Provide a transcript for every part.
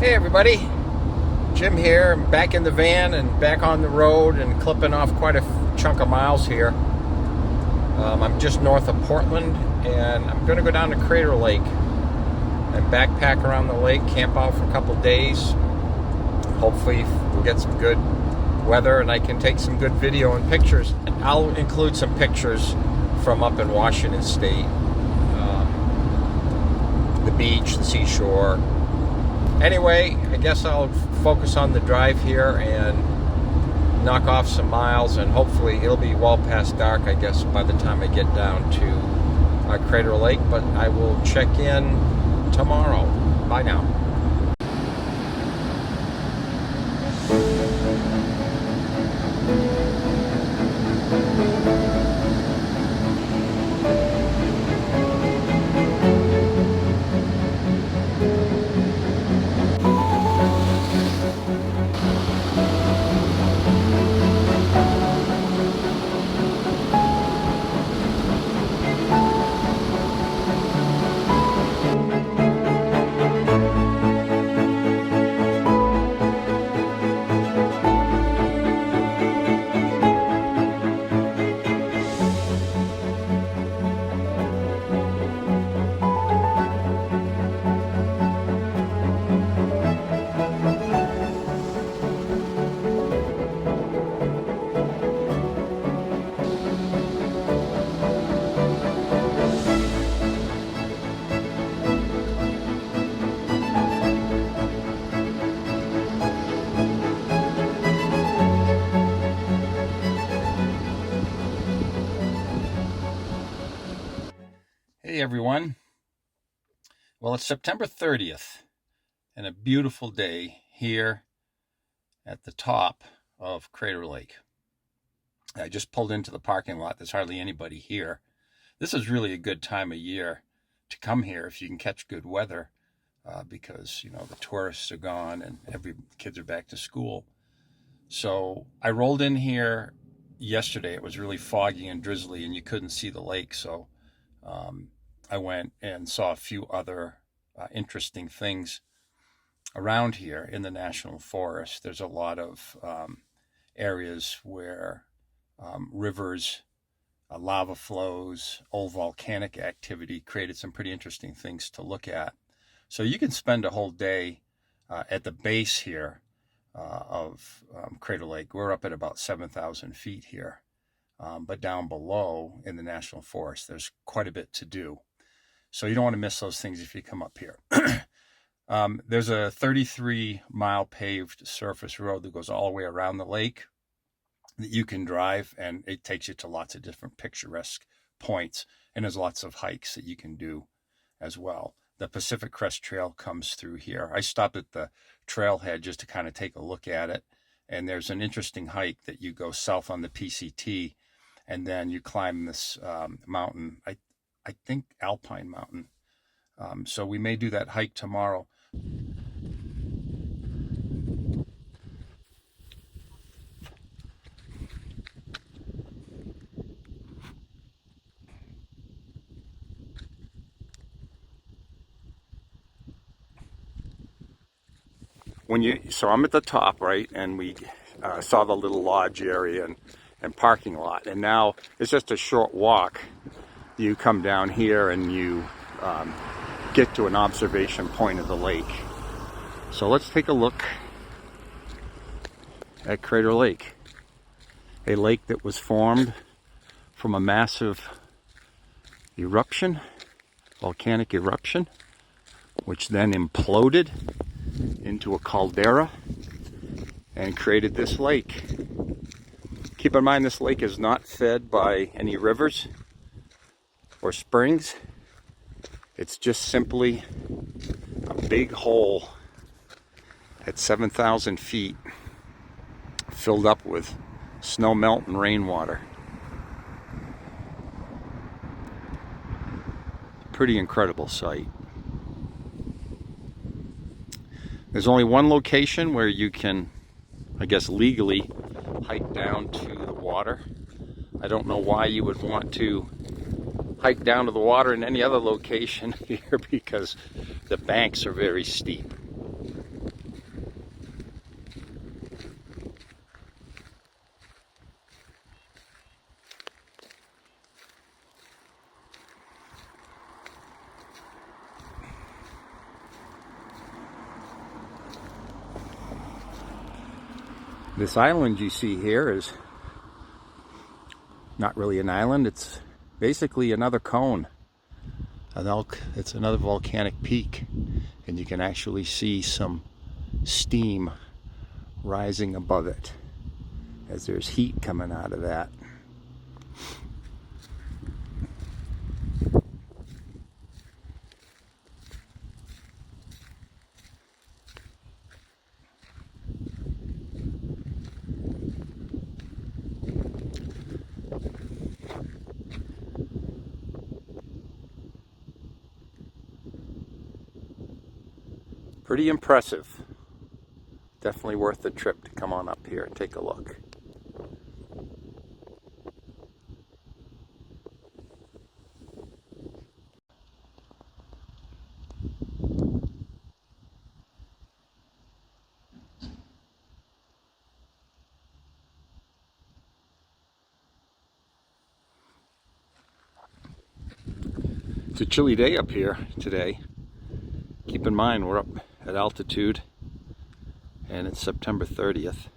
Hey everybody, Jim here. I'm back in the van and back on the road and clipping off quite a chunk of miles here. I'm just north of Portland and I'm going to go down to Crater Lake and backpack around the lake, camp out for a couple days. Hopefully we'll get some good weather and I can take some good video and pictures. I'll include some pictures from up in Washington State, the beach, the seashore. Anyway, I guess I'll focus on the drive here and knock off some miles, and hopefully it'll be well past dark, I guess, by the time I get down to Crater Lake, but I will check in tomorrow. Bye now. Hey everyone. Well, it's September 30th and a beautiful day here at the top of Crater Lake. I just pulled into the parking lot. There's hardly anybody here. This is really a good time of year to come here if you can catch good weather because, you know, the tourists are gone and kids are back to school. So I rolled in here yesterday. It was really foggy and drizzly and you couldn't see the lake. So I went and saw a few other interesting things around here in the National Forest. There's a lot of areas where rivers, lava flows, old volcanic activity created some pretty interesting things to look at. So you can spend a whole day at the base here of Crater Lake. We're up at about 7,000 feet here. But down below in the National Forest, there's quite a bit to do. So you don't want to miss those things if you come up here. There's a 33-mile paved surface road that goes all the way around the lake that you can drive, and it takes you to lots of different picturesque points, and there's lots of hikes that you can do as well. The Pacific Crest Trail comes through here. I stopped at the trailhead just to kind of take a look at it, and there's an interesting hike that you go south on the PCT, and then you climb this mountain, I think Alpine Mountain. So we may do that hike tomorrow. So I'm at the top, right? And we saw the little lodge area and parking lot. And now it's just a short walk. You come down here and you get to an observation point of the lake. So let's take a look at Crater Lake. A lake that was formed from a massive eruption, volcanic eruption, which then imploded into a caldera and created this lake. Keep in mind, this lake is not fed by any rivers or springs. It's just simply a big hole at 7,000 feet filled up with snow melt and rainwater. Pretty incredible sight. There's only one location where you can, I guess, legally hike down to the water. I don't know why you would want to hike down to the water in any other location here because the banks are very steep. This island you see here is not really an island, it's basically another cone. It's another volcanic peak, and you can actually see some steam rising above it as there's heat coming out of that. Pretty impressive. Definitely worth the trip to come on up here and take a look. It's a chilly day up here today. Keep in mind we're up at altitude and it's September 30th.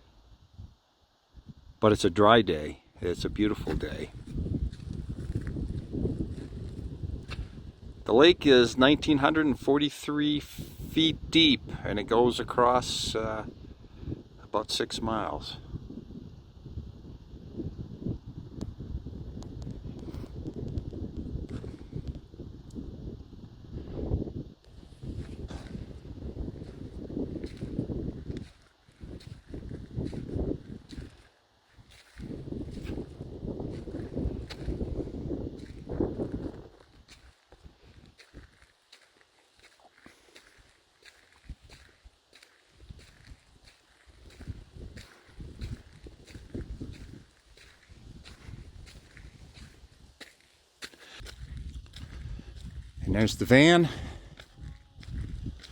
But it's a dry day. It's a beautiful day. The lake is 1,943 feet deep and it goes across about 6 miles. And there's the van.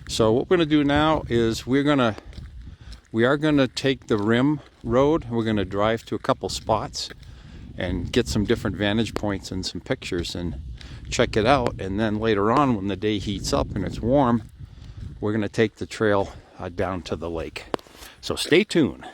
So what we're going to do now is we are going to take the rim road. We're going to drive to a couple spots and get some different vantage points and some pictures and check it out. And then later on, when the day heats up and it's warm, we're going to take the trail down to the lake. So stay tuned.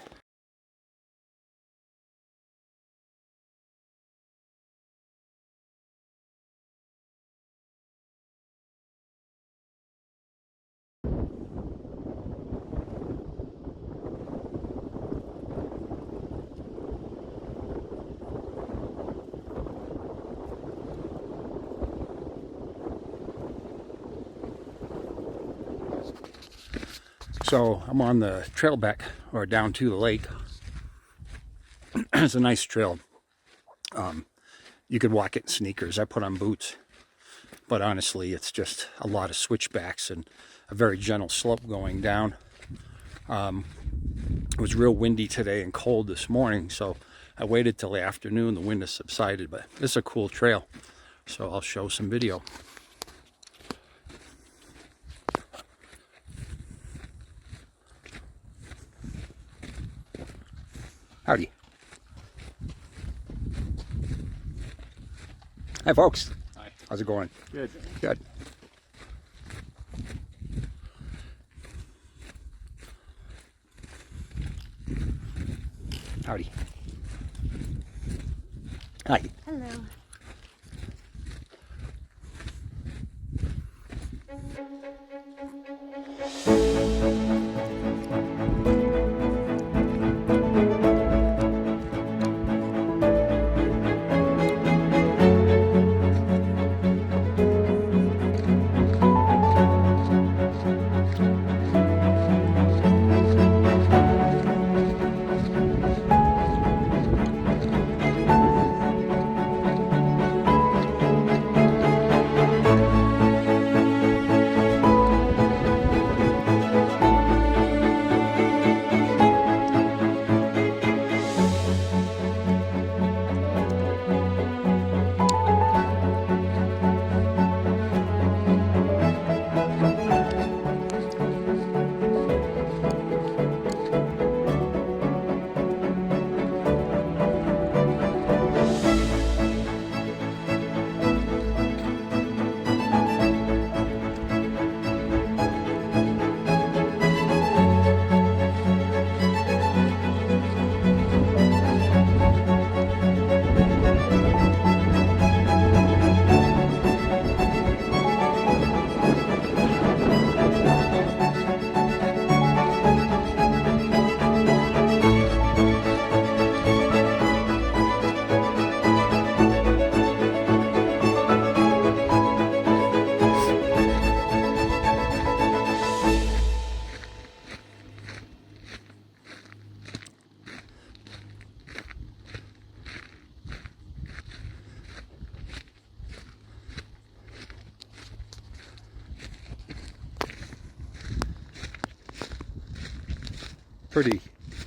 So I'm on the trail back or down to the lake. It's a nice trail. You could walk it in sneakers. I put on boots, but honestly it's just a lot of switchbacks and a very gentle slope going down. It was real windy today and cold this morning, so I waited till the afternoon. The wind has subsided, but this is a cool trail, so I'll show some video. Howdy. Hi, folks. Hi. How's it going? Good. Good. Howdy. Hi. Hello.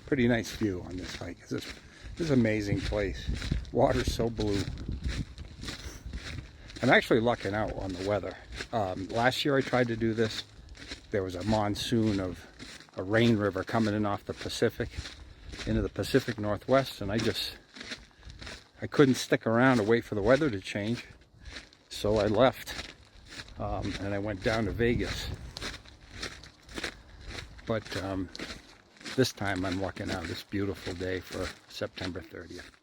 pretty nice view on this hike. This is an amazing place. Water's so blue. I'm actually lucking out on the weather. Last year I tried to do this. There was a monsoon of a rain river coming in off the Pacific into the Pacific Northwest, and I couldn't stick around to wait for the weather to change, so I left and I went down to Vegas. But this time I'm lucking out. This beautiful day for September 30th.